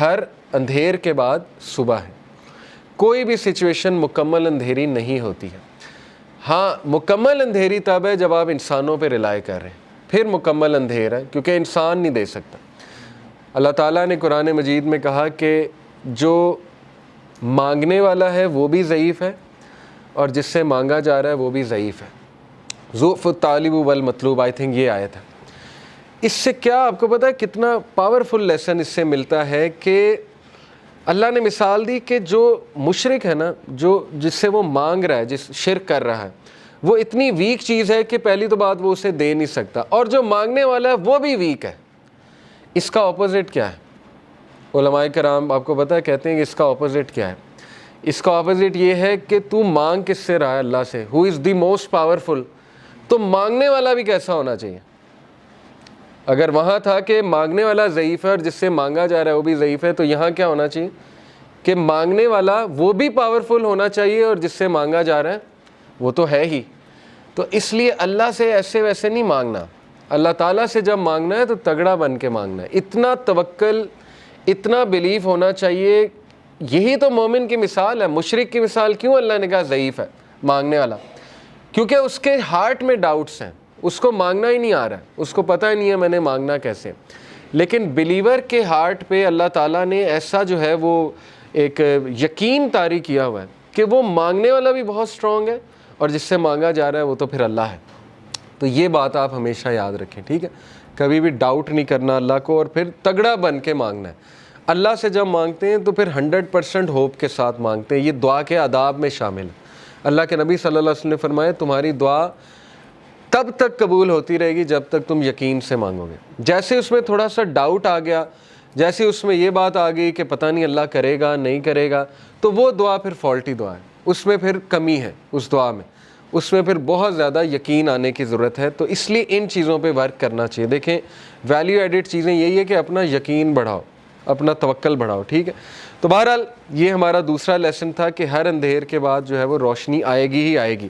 ہر اندھیر کے بعد صبح ہے. کوئی بھی سچویشن مکمل اندھیری نہیں ہوتی ہے. ہاں مکمل اندھیری تب ہے جب آپ انسانوں پہ ریلائی کر رہے ہیں, پھر مکمل اندھیر ہے, کیونکہ انسان نہیں دے سکتا. اللہ تعالیٰ نے قرآن مجید میں کہا کہ جو مانگنے والا ہے وہ بھی ضعیف ہے, اور جس سے مانگا جا رہا ہے وہ بھی ضعیف ہے. ضعف الطالب والمطلوب, آئی تھنک یہ آیت ہے. اس سے کیا آپ کو پتہ ہے کتنا پاورفل لیسن اس سے ملتا ہے کہ اللہ نے مثال دی کہ جو مشرک ہے نا, جس سے وہ مانگ رہا ہے, جس شرک کر رہا ہے, وہ اتنی ویک چیز ہے کہ پہلی تو بات وہ اسے دے نہیں سکتا, اور جو مانگنے والا ہے وہ بھی ویک ہے. اس کا اپوزٹ کیا ہے؟ علماء کرام آپ کو پتہ ہے کہتے ہیں کہ اس کا اپوزٹ کیا ہے. اس کا اپوزٹ یہ ہے کہ تو مانگ کس سے رہا ہے؟ اللہ سے, ہو از دی موسٹ پاورفل. تو مانگنے والا بھی کیسا ہونا چاہیے؟ اگر وہاں تھا کہ مانگنے والا ضعیف ہے اور جس سے مانگا جا رہا ہے وہ بھی ضعیف ہے, تو یہاں کیا ہونا چاہیے کہ مانگنے والا وہ بھی پاورفل ہونا چاہیے اور جس سے مانگا جا رہا ہے وہ تو ہے ہی. تو اس لیے اللہ سے ایسے ویسے نہیں مانگنا. اللہ تعالیٰ سے جب مانگنا ہے تو تگڑا بن کے مانگنا ہے. اتنا توکل, اتنا بیلیف ہونا چاہیے. یہی تو مومن کی مثال ہے. مشرک کی مثال کیوں اللہ نے کہا ضعیف ہے مانگنے والا؟ کیونکہ اس کے ہارٹ میں ڈاؤٹس ہیں, اس کو مانگنا ہی نہیں آ رہا ہے, اس کو پتہ ہی نہیں ہے میں نے مانگنا کیسے. لیکن بلیور کے ہارٹ پہ اللہ تعالیٰ نے ایسا جو ہے وہ ایک یقین طاری کیا ہوا ہے کہ وہ مانگنے والا بھی بہت اسٹرانگ ہے, اور جس سے مانگا جا رہا ہے وہ تو پھر اللہ ہے. تو یہ بات آپ ہمیشہ یاد رکھیں, ٹھیک ہے؟ کبھی بھی ڈاؤٹ نہیں کرنا اللہ کو, اور پھر تگڑا بن کے مانگنا ہے. اللہ سے جب مانگتے ہیں تو پھر 100% ہوپ کے ساتھ مانگتے ہیں. یہ دعا کے آداب میں شامل ہے. اللہ کے نبی صلی اللہ علیہ وسلم نے فرمایا تمہاری دعا تب تک قبول ہوتی رہے گی جب تک تم یقین سے مانگو گے. جیسے اس میں تھوڑا سا ڈاؤٹ آ گیا, جیسے اس میں یہ بات آ گئی کہ پتہ نہیں اللہ کرے گا نہیں کرے گا, تو وہ دعا پھر فالٹی دعا ہے, اس میں پھر کمی ہے اس دعا میں, اس میں پھر بہت زیادہ یقین آنے کی ضرورت ہے. تو اس لیے ان چیزوں پہ ورک کرنا چاہیے. دیکھیں ویلیو ایڈڈ چیزیں یہی ہے کہ اپنا یقین بڑھاؤ, اپنا توکل بڑھاؤ, ٹھیک ہے؟ تو بہرحال یہ ہمارا دوسرا لیسن تھا کہ ہر اندھیر کے بعد جو ہے وہ روشنی آئے گی ہی آئے گی.